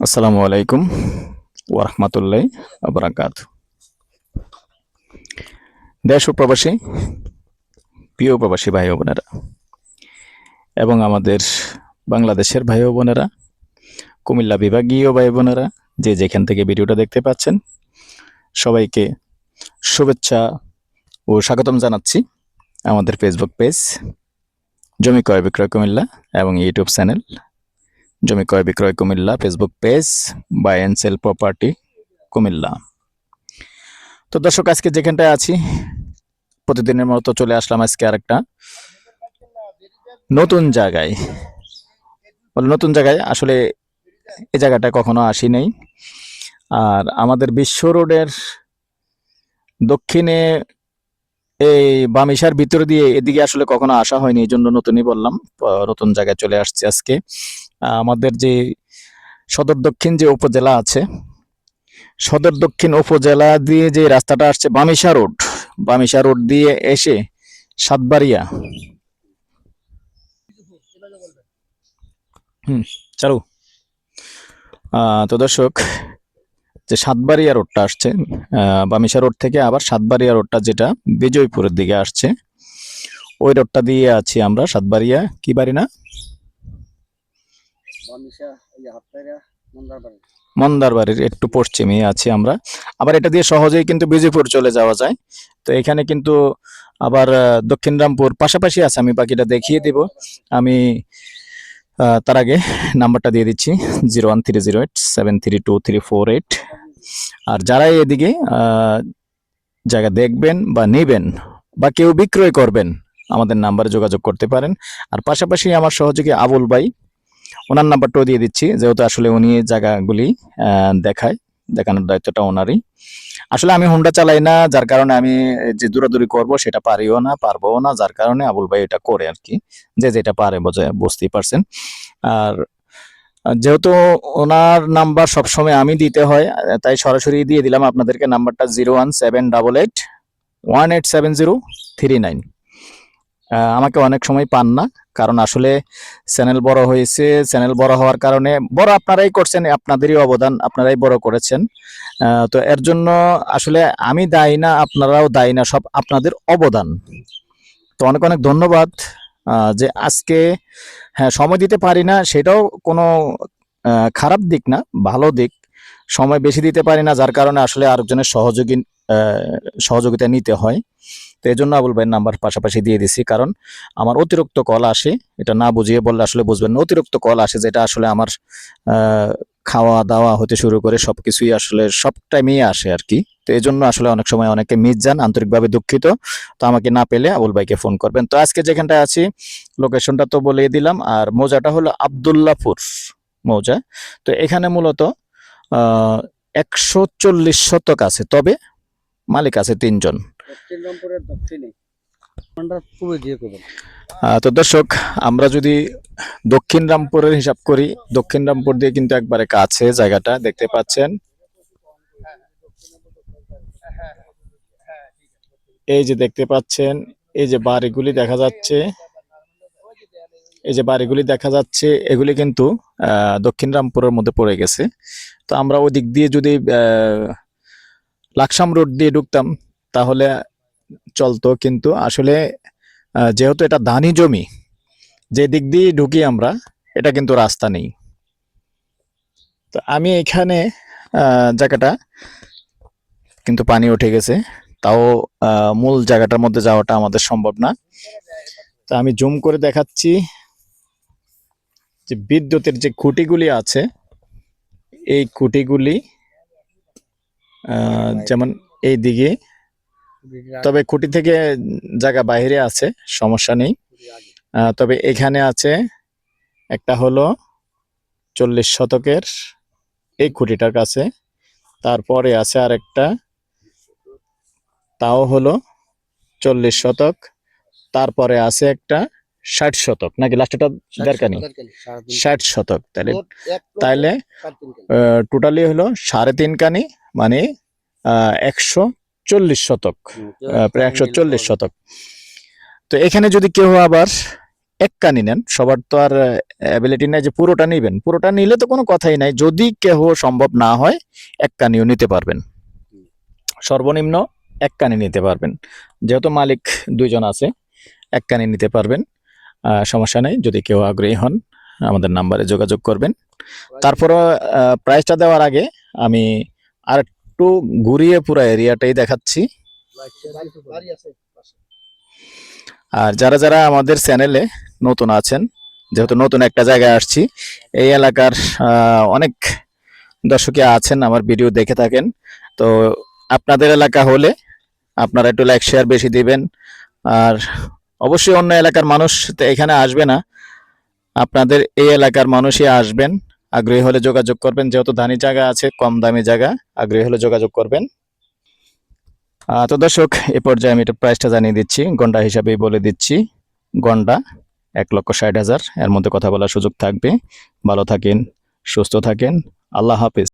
আসসালামু আলাইকুম ওয়া রাহমাতুল্লাহি ওয়া বারাকাতুহু। দেশ ও প্রবাসী, প্রিয় প্রবাসী ভাই ও বোনেরা এবং আমাদের বাংলাদেশের ভাই ও বোনেরা, কুমিল্লা বিভাগীয় ভাই বোনেরা যে যেখান থেকে ভিডিওটা দেখতে পাচ্ছেন, সবাইকে শুভেচ্ছা ও স্বাগতম জানাচ্ছি আমাদের ফেসবুক পেজ জমি ক্রয় বিক্রয় কুমিল্লা এবং ইউটিউব চ্যানেল জমি ক্রয় বিক্রয় Comilla, Facebook page buy and sell property Comilla. তো দর্শক, আজকে যেখানটায় আছি প্রতিদিনের মতো চলে আসলাম আজকে আরেকটা নতুন জায়গায়। নতুন জায়গায় আসলে এই জায়গাটা কখনো আসি নাই। আর আমাদের বিশ্ব রোডের দক্ষিণে এই বামিসার ভিতর দিয়ে এদিকে আসলে কখনো আসা হয়নি, এই জন্য নতুনই বললাম। নতুন জায়গায় চলে আসছি আজকে। আমাদের যে সদর দক্ষিণ যে উপজেলা আছে, সদর দক্ষিণ উপজেলা দিয়ে যে রাস্তাটা আসছে বামিসা রোড দিয়ে এসে সাতবাড়িয়া চালু। তো দর্শক, যে সাতবাড়িয়া রোডটা আসছে, বামিসা রোড থেকে আবার সাতবাড়িয়া রোডটা যেটা বিজয়পুরের দিকে আসছে, ওই রোডটা দিয়ে আছি আমরা। সাতবাড়িয়া কি বাড়ি না, মন্দার বাড়ির একটু পশ্চিমে আছি আমরা। আবার এটা দিয়ে সহজেই কিন্তু বিজয়পুর চলে যাওয়া যায়। তো এখানে কিন্তু আবার দক্ষিণ রামপুর পাশাপাশি আছে, আমি বাকিটা দেখিয়ে দিব। আমি তার আগে নাম্বারটা দিয়ে দিচ্ছি 01308732348। আর যারা এদিকে জায়গা দেখবেন বা নেবেন বা কেউ বিক্রয় করবেন, আমাদের নাম্বারে যোগাযোগ করতে পারেন। আর পাশাপাশি আমার সহযোগী আবুল ভাই, ওনার নাম্বারটাও দিয়ে দিচ্ছি, যেহেতু আসলে উনি জায়গাগুলি দেখানোর দায়িত্বটা ওনারই। আসলে আমি হুন্ডা চালাই না, যার কারণে আমি যে দূরাদূরি করব সেটা পারিও না, পারবো না, যার কারণে আবুল ভাই এটা করে আর কি, যে যেটা পারে বুঝতেই পারছেন। আর যেহেতু ওনার নাম্বার সবসময় আমি দিতে হয়, তাই সরাসরি দিয়ে দিলাম আপনাদেরকে নাম্বারটা 01788187039। আমাকে অনেক সময় পান না, কারণ আসলে চ্যানেল বড় হয়েছে। চ্যানেল বড় হওয়ার কারণে, বড় আপনারাই করছেন, আপনাদেরই অবদান, আপনারাই বড় করেছেন। তো এর জন্য আসলে আমি দায়ী না, আপনারাও দায়ী না, সব আপনাদের অবদান। তো অনেক অনেক ধন্যবাদ। যে আজকে হ্যাঁ সময় দিতে পারি না, সেটাও কোনো খারাপ দিক না, ভালো দিক। সময় বেশি দিতে পারি না, যার কারণে আসলে আরেকজনের সহযোগিতা নিতে হয়। তো এই জন্য আবুল ভাইয়ের নাম্বার পাশাপাশি দিয়ে দিছি, কারণ আমার অতিরিক্ত কল আসে, এটা না বুঝিয়ে বললে আসলে বুঝবেন না। অতিরিক্ত কল আসে, যেটা আসলে আমার খাওয়া দাওয়া হতে শুরু করে সবকিছুই আসলে সব টাইমেই আসে আর কি। তো এই জন্য আসলে অনেক সময় অনেকে মিস যান, আন্তরিকভাবে দুঃখিত। তো আমাকে না পেলে আবুল ভাইকে ফোন করবেন। তো আজকে যেখানটায় আছি, লোকেশনটা তো বলে দিলাম। আর মৌজাটা হলো আবদুল্লাপুর মৌজা। তো এখানে মূলত 140 শতক আছে, তবে মালিক আছে 3 জন। তো দর্শক, আমরা যদি দক্ষিণ রামপুরের হিসাব করি, দক্ষিণ রামপুর দিয়ে কিন্তু একবারে কাছে জায়গাটা, দেখতে পাচ্ছেন। এই যে দেখতে পাচ্ছেন, এই যে বাড়িগুলি দেখা যাচ্ছে, এগুলি কিন্তু দক্ষিণ রামপুরের মধ্যে পড়ে গেছে। তো আমরা ওই দিক দিয়ে যদি লাকসাম রোড দিয়ে ঢুকতাম তাহলে চলতো, কিন্তু আসলে যেহেতু এটা ধানি জমি, যে দিক দিয়ে ঢুকি আমরা, এটা কিন্তু রাস্তা নেই। তো আমি এখানে জায়গাটা কিন্তু পানি উঠে গেছে, তাও মূল জায়গাটার মধ্যে যাওয়াটা আমাদের সম্ভব না। তো আমি জুম করে দেখাচ্ছি যে বিদ্যুতের যে খুঁটিগুলি আছে, এই খুঁটিগুলি যেমন এই দিকে, তবে খুঁটি থেকে জায়গা বাইরে আছে, সমস্যা নেই। তবে এখানে আছে একটা হলো 40 শতকের এই খুঁটিটার কাছে, তারপরে আছে আরেকটা, তাও হলো 40 শতক, তারপরে আছে একটা 60 শতক, নাকি লাস্টটা দেড়কানি 60 শতক। তাইলে টোটালি হলো 3.5 কানি, মানে 140 শতক, প্রায় 140 শতক। তো এখানে যদি কেউ আবার এক কানি নেন, সবার তো আর অ্যাবিলিটি নাই যে পুরোটা নিবেন। পুরোটা নিলে তো কোনো কথাই নাই, যদি কেহ সম্ভব না হয় এক কানিও নিতে পারবেন, সর্বনিম্ন এক কানি নিতে পারবেন। যেহেতু মালিক 2 জন আছে, এক কানি নিতে পারবেন, সমস্যা নেই। যদি কেউ আগ্রহী হন আমাদের নাম্বারে যোগাযোগ করবেন। তারপরে প্রাইসটা দেওয়ার আগে আমি আর একটু ঘুরিয়ে পুরো এরিয়াটাই দেখাচ্ছি। আর যারা যারা আমাদের চ্যানেলে নতুন আছেন, যেহেতু নতুন একটা জায়গায় আসছি, এই এলাকার অনেক দর্শকই আছেন, আমার ভিডিও দেখে থাকেন। তো আপনাদের এলাকা হলে আপনারা একটু লাইক শেয়ার বেশি দিবেন। আর অবশ্যই অন্য এলাকার মানুষ তো এখানে আসবে না, আপনাদের এই এলাকার মানুষই আসবেন। আগ্রহী হলে যোগাযোগ করবেন, যেহেতু দামি জায়গা আছে, কম দামি জায়গা, আগ্রহী হলে যোগাযোগ করবেন। তো দর্শক, এ পর্যায়ে আমি এটা প্রাইসটা জানিয়ে দিচ্ছি, গন্ডা হিসাবেই বলে দিচ্ছি। গন্ডা 1,60,000, এর মধ্যে কথা বলার সুযোগ থাকবে। ভালো থাকেন, সুস্থ থাকেন, আল্লাহ হাফেজ।